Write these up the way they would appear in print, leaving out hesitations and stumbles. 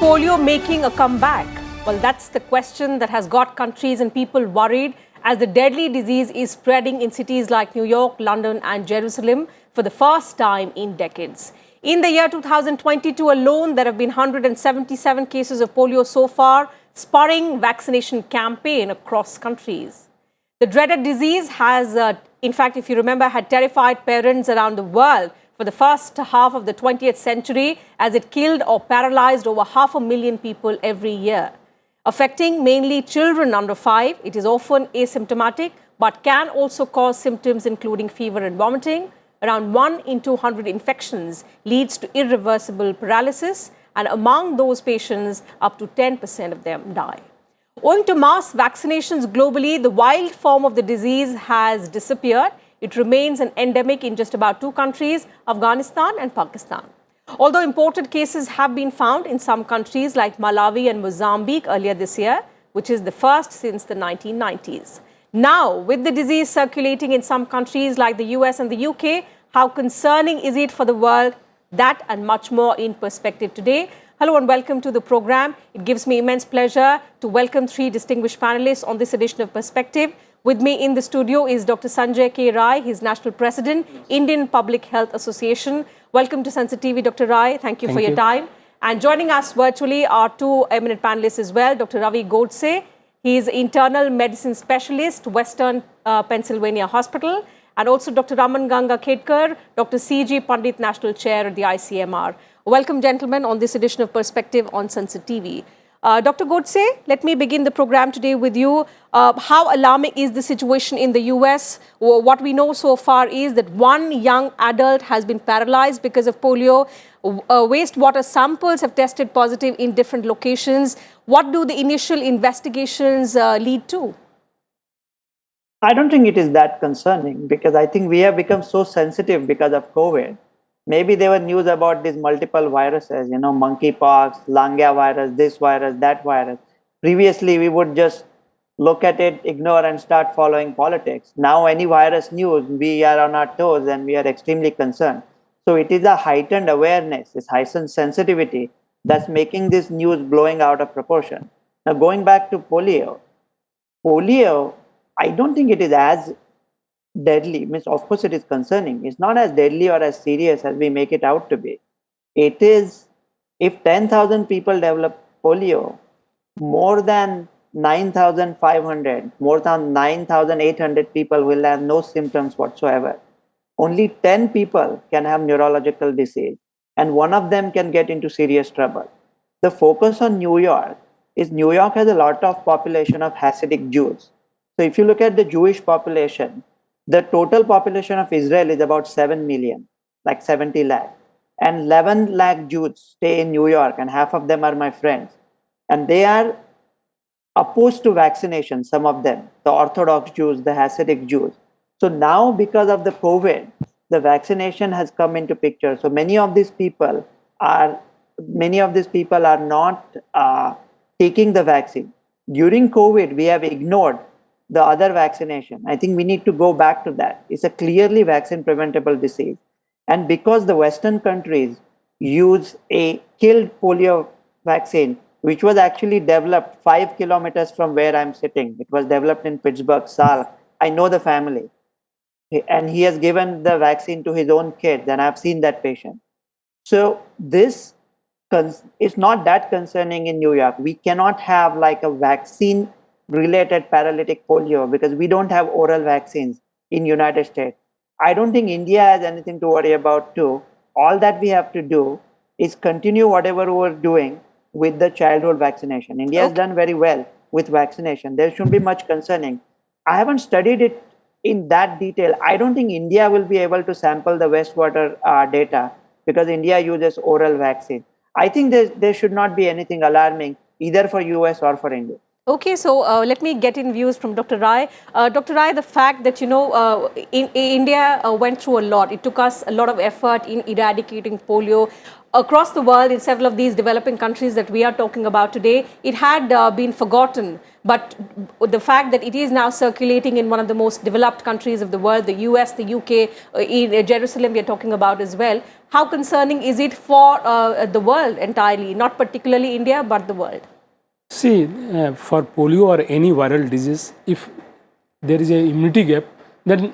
polio making a comeback? Well, that's the question that has got countries and people worried as the deadly disease is spreading in cities like New York, London and Jerusalem for the first time in decades. In the year 2022 alone, there have been 177 cases of polio so far, spurring vaccination campaign across countries. The dreaded disease has, in fact, if you remember, had terrified parents around the world for the first half of the 20th century as it killed or paralyzed over 500,000 people every year. Affecting mainly children under 5, it is often asymptomatic but can also cause symptoms including fever and vomiting. Around 1 in 200 infections leads to irreversible paralysis, and among those patients, up to 10% of them die. Owing to mass vaccinations globally, the wild form of the disease has disappeared. It remains an endemic in just about 2 countries, Afghanistan and Pakistan. Although imported cases have been found in some countries like Malawi and Mozambique earlier this year, which is the first since the 1990s. Now, with the disease circulating in some countries like the US and the UK, how concerning is it for the world? That and much more in Perspective today. Hello and welcome to the program. It gives me immense pleasure to welcome 3 distinguished panelists on this edition of Perspective. With me in the studio is Dr. Sanjay K. Rai. He's National President, Indian Public Health Association. Welcome to Sansad TV, Dr. Rai. Thank you for your time. And joining us virtually are 2 eminent panelists as well, Dr. Ravi Godse. He is Internal Medicine Specialist, Western Pennsylvania Hospital. And also Dr. Raman Ganga Khedkar, Dr. C.G. Pandit, National Chair at the ICMR. Welcome, gentlemen, on this edition of Perspective on Sansad TV. Dr. Godse, let me begin the program today with you. How alarming is the situation in the US? What we know so far is that 1 young adult has been paralyzed because of polio. Wastewater samples have tested positive in different locations. What do the initial investigations lead to? I don't think it is that concerning because I think we have become so sensitive because of COVID. Maybe there were news about these multiple viruses, monkeypox, Langa virus, this virus, that virus. Previously, we would just look at it, ignore, and start following politics. Now, any virus news, we are on our toes and we are extremely concerned. So it is a heightened awareness, this heightened sensitivity that's making this news blowing out of proportion. Now, going back to polio, I don't think it is as deadly. Of course, it is concerning. It's not as deadly or as serious as we make it out to be. It is, if 10,000 people develop polio, more than 9,500, more than 9,800 people will have no symptoms whatsoever. Only 10 people can have neurological disease, and one of them can get into serious trouble. The focus on New York is New York has a lot of population of Hasidic Jews. So if you look at the Jewish population, the total population of Israel is about 7 million, like 70 lakh. And 11 lakh Jews stay in New York, and half of them are my friends. And they are opposed to vaccination, some of them, the Orthodox Jews, the Hasidic Jews. So now, because of the COVID, the vaccination has come into picture. So many of these people are not taking the vaccine. During COVID, we have ignored the other vaccination. I think we need to go back to that. It's a clearly vaccine preventable disease. And because the Western countries use a killed polio vaccine, which was actually developed 5 kilometers from where I'm sitting. It was developed in Pittsburgh, Salk. I know the family. And he has given the vaccine to his own kids, and I've seen that patient. So this is not that concerning in New York. We cannot have like a vaccine related paralytic polio because we don't have oral vaccines in United States. I don't think India has anything to worry about too. All that we have to do is continue whatever we're doing with the childhood vaccination. India has done very well with vaccination. There shouldn't be much concerning. I haven't studied it in that detail. I don't think India will be able to sample the wastewater data because India uses oral vaccine. I think there should not be anything alarming either for US or for India. Okay, so let me get in views from Dr. Rai. Dr. Rai, the fact that, India went through a lot. It took us a lot of effort in eradicating polio across the world in several of these developing countries that we are talking about today. It had been forgotten, but the fact that it is now circulating in one of the most developed countries of the world, the US, the UK, in Jerusalem we are talking about as well. How concerning is it for the world entirely, not particularly India, but the world? See, for polio or any viral disease, if there is a immunity gap, then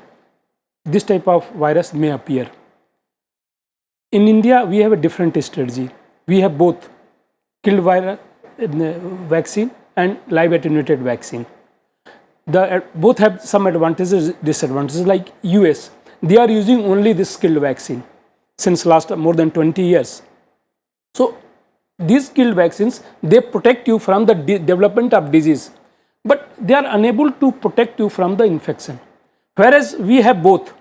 this type of virus may appear. In India, we have a different strategy. We have both killed virus vaccine and live attenuated vaccine. Both have some advantages, disadvantages. Like US, they are using only this killed vaccine since last more than 20 years. So these killed vaccines, they protect you from the development of disease, but they are unable to protect you from the infection. Whereas we have both.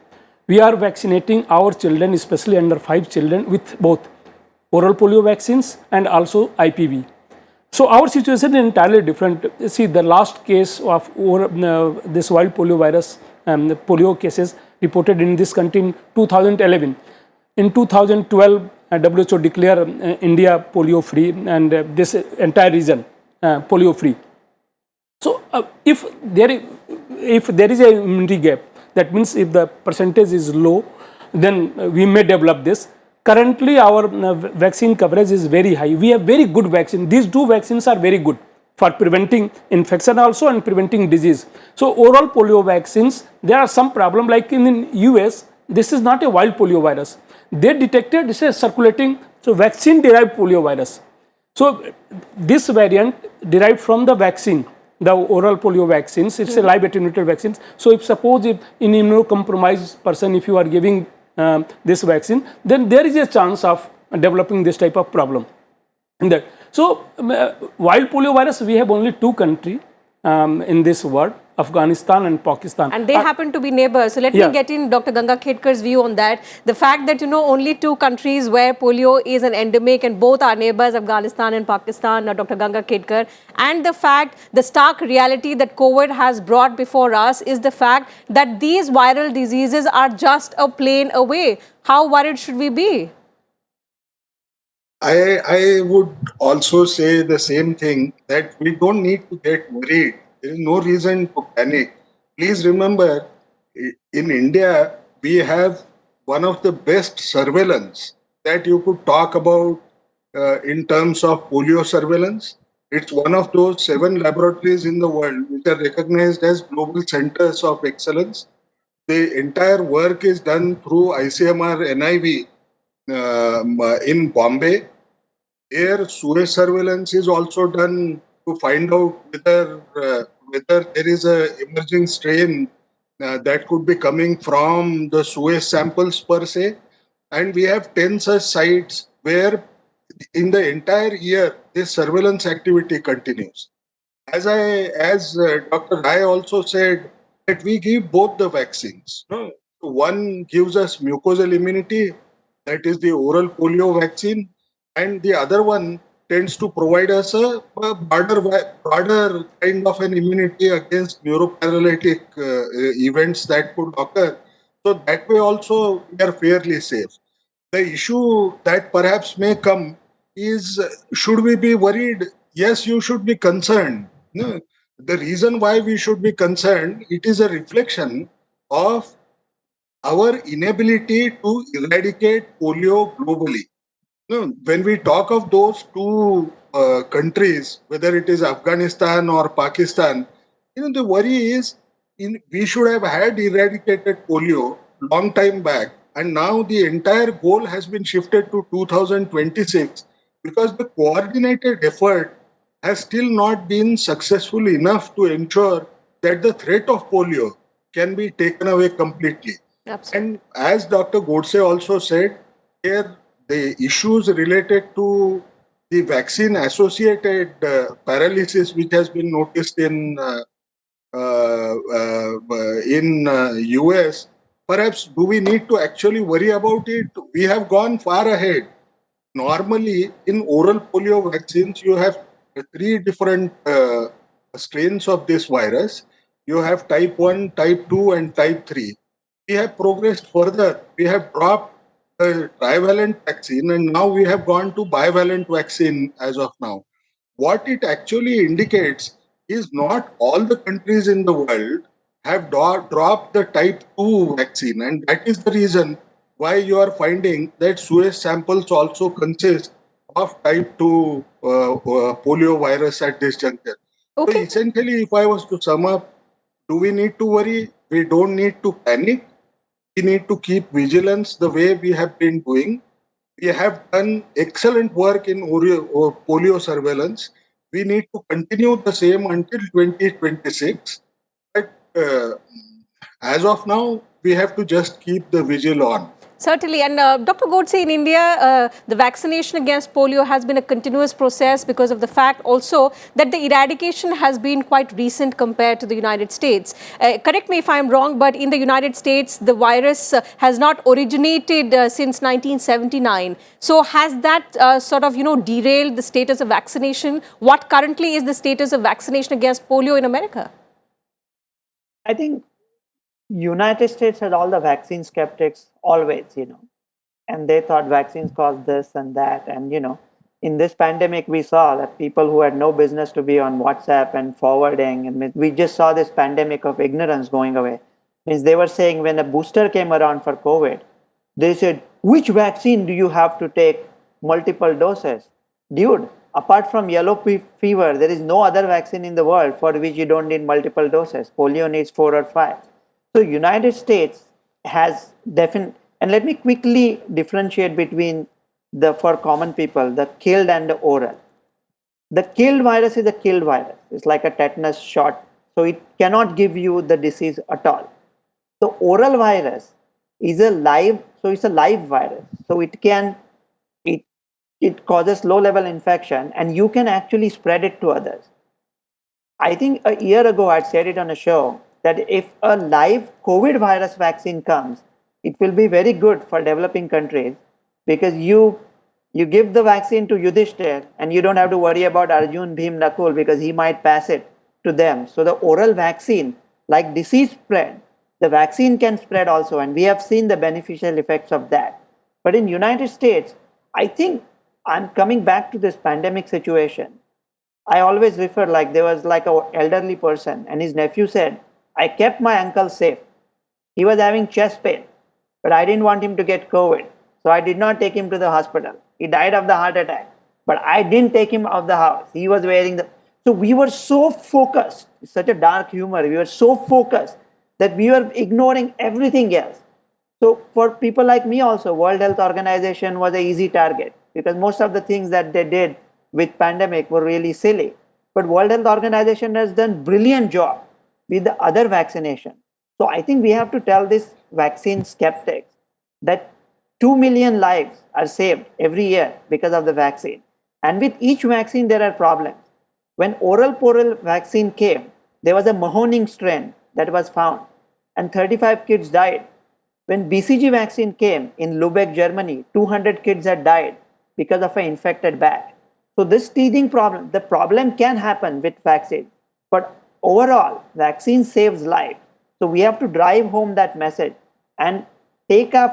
We are vaccinating our children, especially under 5 children, with both oral polio vaccines and also IPV. So our situation is entirely different. See, the last case of this wild polio virus, polio cases reported in this country in 2011. In 2012, WHO declared India polio free, and this entire region polio free. So if there is a immunity gap, that means if the percentage is low, then we may develop this. Currently, our vaccine coverage is very high. We have very good vaccine. These two vaccines are very good for preventing infection also and preventing disease. So oral polio vaccines, there are some problem, like in US, this is not a wild polio virus. They detected this is circulating, so vaccine derived polio virus. So this variant derived from the vaccine, the oral polio vaccines, it's a live attenuated vaccines. So if suppose if in immunocompromised person, if you are giving this vaccine, then there is a chance of developing this type of problem. So wild polio virus, we have only 2 countries in this world, Afghanistan and Pakistan. And they happen to be neighbors. So let me get in Dr. Ganga Khedkar's view on that. The fact that, only 2 countries where polio is an endemic and both are neighbors, Afghanistan and Pakistan, Dr. Ganga Khedkar. And the fact, the stark reality that COVID has brought before us is the fact that these viral diseases are just a plane away. How worried should we be? I would also say the same thing, that we don't need to get worried. There is no reason to panic. Please remember, in India, we have one of the best surveillance that you could talk about in terms of polio surveillance. It's one of those 7 laboratories in the world which are recognized as global centers of excellence. The entire work is done through ICMR NIV in Bombay. Air Suez surveillance is also done to find out whether there is a emerging strain that could be coming from the Suez samples per se. And we have 10 such sites where in the entire year this surveillance activity continues. As Dr. Rai also said, that we give both the vaccines. No? One gives us mucosal immunity, that is the oral polio vaccine, and the other one tends to provide us a broader kind of an immunity against neuroparalytic events that could occur. So that way also we are fairly safe. The issue that perhaps may come is, should we be worried? Yes, you should be concerned. No, the reason why we should be concerned, it is a reflection of our inability to eradicate polio globally. No, when we talk of those 2 countries, whether it is Afghanistan or Pakistan, the worry is we should have had eradicated polio long time back, and now the entire goal has been shifted to 2026 because the coordinated effort has still not been successful enough to ensure that the threat of polio can be taken away completely. Absolutely. And as Dr. Godse also said, here the issues related to the vaccine associated paralysis, which has been noticed in US, perhaps do we need to actually worry about it? We have gone far ahead. Normally, in oral polio vaccines, you have 3 different strains of this virus. You have type 1, type 2, and type 3. We have progressed further. We have dropped the trivalent vaccine and now we have gone to bivalent vaccine as of now. What it actually indicates is not all the countries in the world have dropped the type 2 vaccine, and that is the reason why you are finding that Suez samples also consist of type 2 polio virus at this juncture. So Okay. essentially, if I was to sum up, do we need to worry? We don't need to panic. We need to keep vigilance the way we have been doing. We have done excellent work in polio surveillance. We need to continue the same until 2026. But as of now, we have to just keep the vigil on. Certainly. And Dr. Godse, in India, the vaccination against polio has been a continuous process because of the fact also that the eradication has been quite recent compared to the United States. Correct me if I'm wrong, but in the United States, the virus has not originated since 1979. So has that sort of, derailed the status of vaccination? What currently is the status of vaccination against polio in America? I think United States had all the vaccine skeptics always, and they thought vaccines caused this and that. And, in this pandemic, we saw that people who had no business to be on WhatsApp and forwarding, and we just saw this pandemic of ignorance going away. Means they were saying when a booster came around for COVID, they said, which vaccine do you have to take multiple doses? Dude, apart from yellow fever, there is no other vaccine in the world for which you don't need multiple doses. Polio needs 4 or 5. So United States has definite, and let me quickly differentiate between for common people, the killed and the oral. The killed virus is a killed virus. It's like a tetanus shot. So it cannot give you the disease at all. The oral virus is a live virus. So it causes low level infection and you can actually spread it to others. I think a year ago I said it on a show that if a live COVID virus vaccine comes, it will be very good for developing countries because you give the vaccine to Yudhishthir and you don't have to worry about Arjun, Bhim, Nakul because he might pass it to them. So the oral vaccine, like disease spread, the vaccine can spread also, and we have seen the beneficial effects of that. But in United States, I think I'm coming back to this pandemic situation. I always refer like there was like an elderly person and his nephew said, I kept my uncle safe. He was having chest pain, but I didn't want him to get COVID. So I did not take him to the hospital. He died of the heart attack, but I didn't take him out of the house. He was wearing so we were so focused, such a dark humor. We were so focused that we were ignoring everything else. So for people like me also, World Health Organization was an easy target because most of the things that they did with pandemic were really silly. But World Health Organization has done brilliant job with the other vaccination. So I think we have to tell this vaccine skeptics that 2 million lives are saved every year because of the vaccine. And with each vaccine, there are problems. When oral vaccine came, there was a Mahoning strain that was found and 35 kids died. When BCG vaccine came in Lübeck, Germany, 200 kids had died because of an infected bat. So this teething problem, the problem can happen with vaccine, but overall, vaccine saves life. So we have to drive home that message and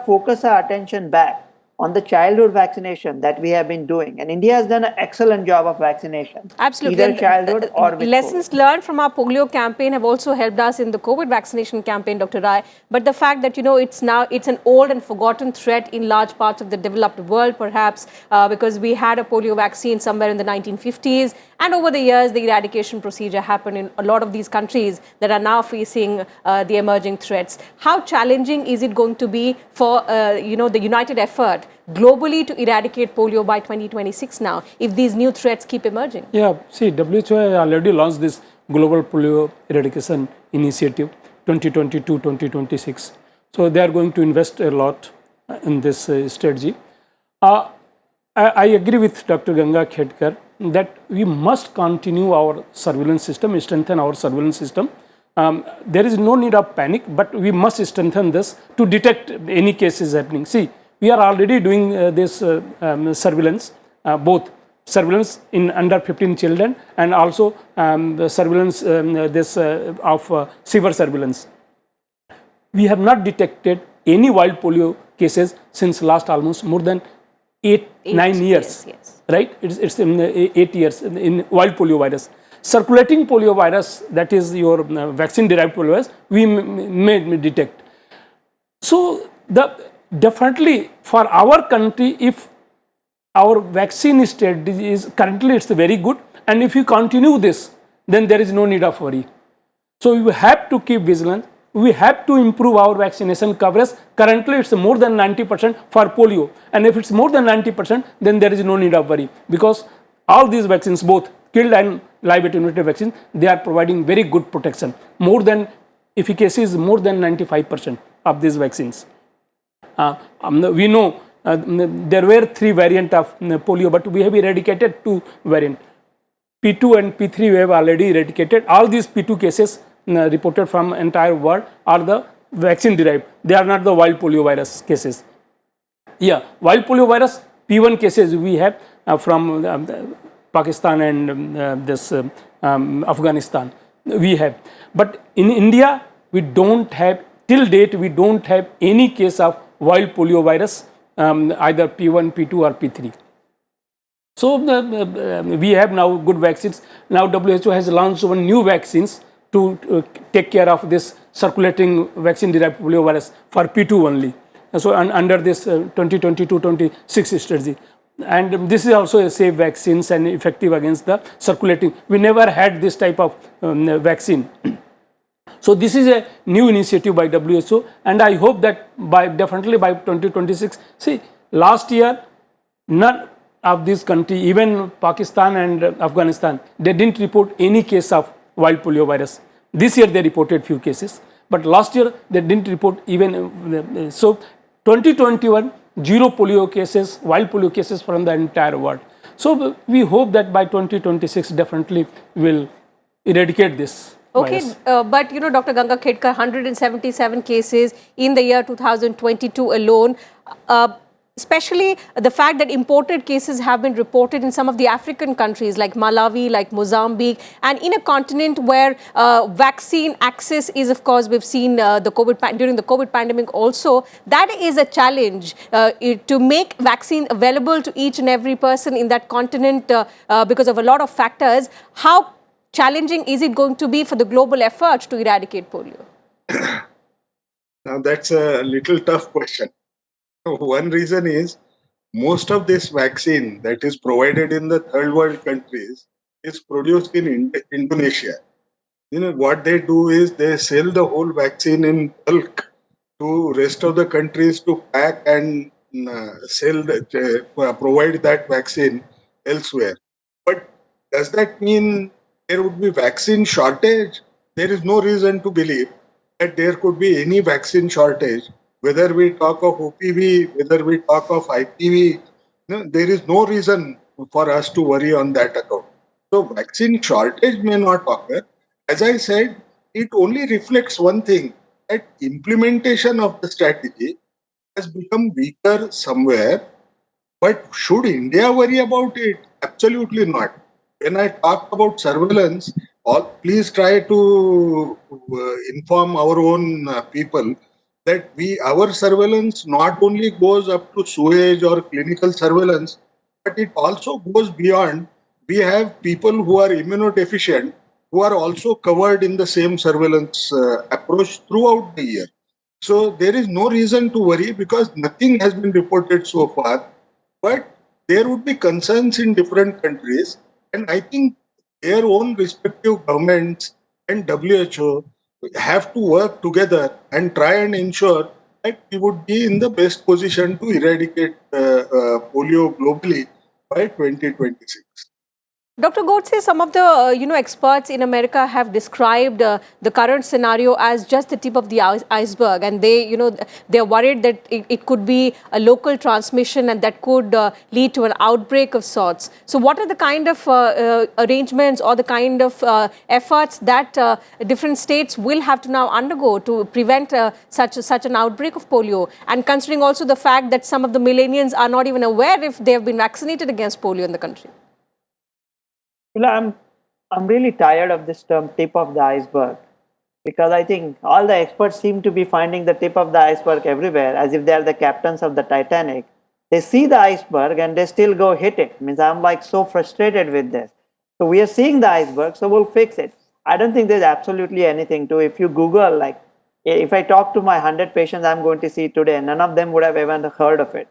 focus our attention back on the childhood vaccination that we have been doing. And India has done an excellent job of vaccination. Absolutely. Either childhood or with lessons COVID. learned from our polio campaign have also helped us in the COVID vaccination campaign, Dr. Rai. But the fact that, it's an old and forgotten threat in large parts of the developed world, perhaps, because we had a polio vaccine somewhere in the 1950s. And over the years, the eradication procedure happened in a lot of these countries that are now facing the emerging threats. How challenging is it going to be for, the united effort globally to eradicate polio by 2026 now, if these new threats keep emerging? Yeah, see, WHO has already launched this Global Polio Eradication Initiative 2022-2026. So they are going to invest a lot in this strategy. I agree with Dr. Ganga Khedkar that we must continue our surveillance system, strengthen our surveillance system. There is no need of panic, but we must strengthen this to detect any cases happening. See, we are already doing this surveillance, both surveillance in under 15 children, and also the surveillance of severe surveillance. We have not detected any wild polio cases since last almost more than 9 years. Yes. Right? It's in 8 years in wild polio virus. Circulating polio virus, that is your vaccine-derived polio virus, we may detect. So definitely for our country, if our vaccine strategy is currently it's very good, and if you continue this, then there is no need of worry. So we have to keep vigilant. We have to improve our vaccination coverage. Currently, it's more than 90% for polio. And if it's more than 90%, then there is no need of worry, because all these vaccines, both killed and live attenuated vaccines, they are providing very good protection. More than, efficacy is more than 95% of these vaccines. We know there were 3 variants of polio, but we have eradicated 2 variants. P2 and P3 we have already eradicated. All these P2 cases reported from entire world are the vaccine derived. They are not the wild polio virus cases. Yeah, wild polio virus P1 cases we have from Pakistan and Afghanistan we have. But in India, we don't have, till date, we don't have any case of wild polio virus, either P1, P2 or P3. So we have now good vaccines. Now WHO has launched one new vaccines to take care of this circulating vaccine-derived polio virus for P2 only. So under this 2022-26 strategy. And this is also a safe vaccines and effective against the circulating. We never had this type of vaccine. So this is a new initiative by WHO, and I hope that definitely by 2026. See, last year, none of these countries, even Pakistan and Afghanistan, they didn't report any case of wild polio virus. This year they reported few cases, but last year they didn't report even. So 2021, 0 polio cases, wild polio cases from the entire world. So we hope that by 2026 definitely will eradicate this. Okay, but you know, Dr. Ganga Khedkar, 177 cases in the year 2022 alone. Especially the fact that imported cases have been reported in some of the African countries like Malawi, like Mozambique, and in a continent where vaccine access is, of course, we've seen during the COVID pandemic also, that is a challenge to make vaccine available to each and every person in that continent because of a lot of factors. How challenging is it going to be for the global effort to eradicate polio? Now, that's a little tough question. One reason is most of this vaccine that is provided in the third world countries is produced in Indonesia. You know, what they do is they sell the whole vaccine in bulk to rest of the countries to pack and provide that vaccine elsewhere. But does that mean there would be vaccine shortage? There is no reason to believe that there could be any vaccine shortage. Whether we talk of OPV, whether we talk of IPV, there is no reason for us to worry on that account. So vaccine shortage may not occur. As I said, it only reflects one thing, that implementation of the strategy has become weaker somewhere. But should India worry about it? Absolutely not. When I talk about surveillance, please try to inform our own people that our surveillance not only goes up to sewage or clinical surveillance, but it also goes beyond. We have people who are immunodeficient who are also covered in the same surveillance approach throughout the year. So there is no reason to worry because nothing has been reported so far. But there would be concerns in different countries, and I think their own respective governments and WHO have to work together and try and ensure that we would be in the best position to eradicate polio globally by 2026. Dr. Godse, some of the experts in America have described the current scenario as just the tip of the iceberg, and they're worried that it could be a local transmission and that could lead to an outbreak of sorts. So, what are the kind of arrangements or the kind of efforts that different states will have to now undergo to prevent such an outbreak of polio? And considering also the fact that some of the millennials are not even aware if they have been vaccinated against polio in the country. I'm really tired of this term tip of the iceberg, because I think all the experts seem to be finding the tip of the iceberg everywhere, as if they are the captains of the Titanic. They see the iceberg and they still go hit it. Means I'm like so frustrated with this. So we are seeing the iceberg, so we'll fix it. I don't think there's absolutely anything to. If you Google, like, if I talk to my 100 patients I'm going to see today, none of them would have even heard of it.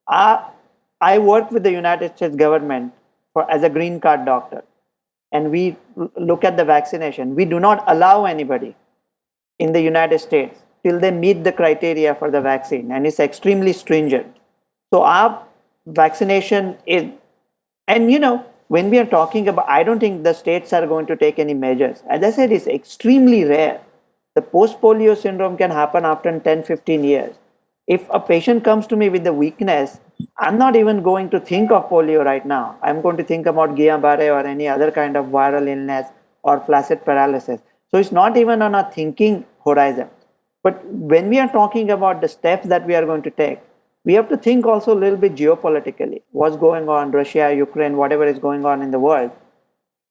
I work with the United States government as a green card doctor, and we look at the vaccination. We do not allow anybody in the United States till they meet the criteria for the vaccine, and it's extremely stringent. So our vaccination is, and when we are talking about, I don't think the states are going to take any measures. As I said, it's extremely rare. The post-polio syndrome can happen after 10, 15 years. If a patient comes to me with the weakness, I'm not even going to think of polio right now. I'm going to think about Guillain-Barré or any other kind of viral illness or flaccid paralysis. So it's not even on our thinking horizon. But when we are talking about the steps that we are going to take, we have to think also a little bit geopolitically. What's going on, Russia, Ukraine, whatever is going on in the world.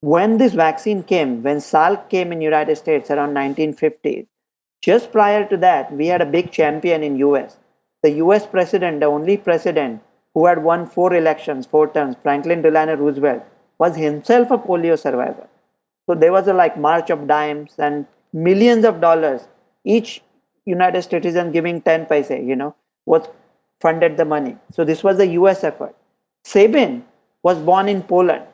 When this vaccine came, when Salk came in United States around 1950s, just prior to that, we had a big champion in US. The US president, the only president who had won 4 elections, 4 terms, Franklin Delano Roosevelt, was himself a polio survivor. So there was a march of dimes and millions of dollars. Each United citizen giving 10 paise, was funded the money. So this was a US effort. Sabin was born in Poland.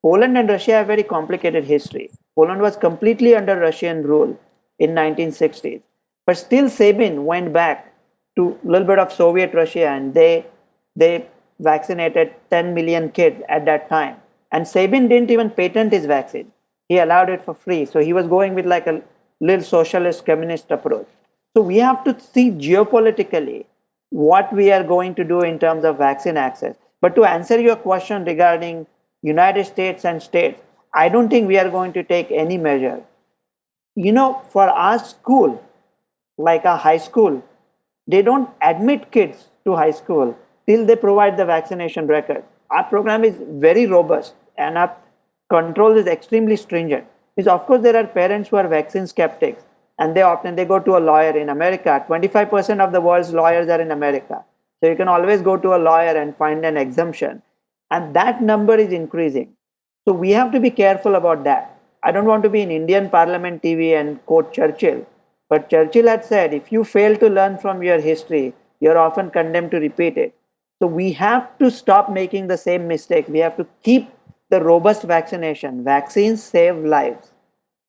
Poland and Russia have very complicated history. Poland was completely under Russian rule in 1960s. But still Sabin went back to a little bit of Soviet Russia, and they vaccinated 10 million kids at that time. And Sabin didn't even patent his vaccine. He allowed it for free. So he was going with a little socialist communist approach. So we have to see geopolitically what we are going to do in terms of vaccine access. But to answer your question regarding United States and states, I don't think we are going to take any measure. For our school, like a high school, they don't admit kids to high school till they provide the vaccination record. Our program is very robust and our control is extremely stringent. Because of course there are parents who are vaccine skeptics, and they go to a lawyer in America. 25% of the world's lawyers are in America. So you can always go to a lawyer and find an exemption. And that number is increasing. So we have to be careful about that. I don't want to be in Indian Parliament TV and quote Churchill. But Churchill had said, if you fail to learn from your history, you're often condemned to repeat it. So we have to stop making the same mistake. We have to keep the robust vaccination. Vaccines save lives.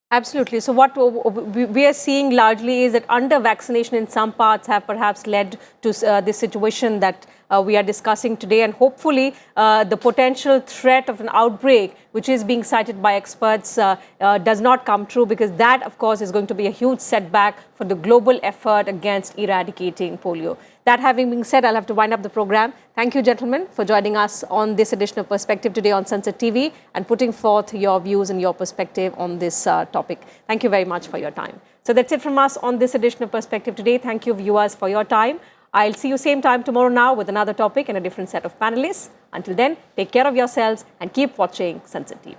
Absolutely. So what we are seeing largely is that under-vaccination in some parts have perhaps led to this situation that we are discussing today. And hopefully the potential threat of an outbreak, which is being cited by experts, does not come true, because that, of course, is going to be a huge setback for the global effort against eradicating polio. That having been said, I'll have to wind up the program. Thank you, gentlemen, for joining us on this edition of Perspective today on Sansad TV and putting forth your views and your perspective on this topic. Thank you very much for your time. So that's it from us on this edition of Perspective today. Thank you, viewers, for your time. I'll see you same time tomorrow now with another topic and a different set of panelists. Until then, take care of yourselves and keep watching Sansad TV.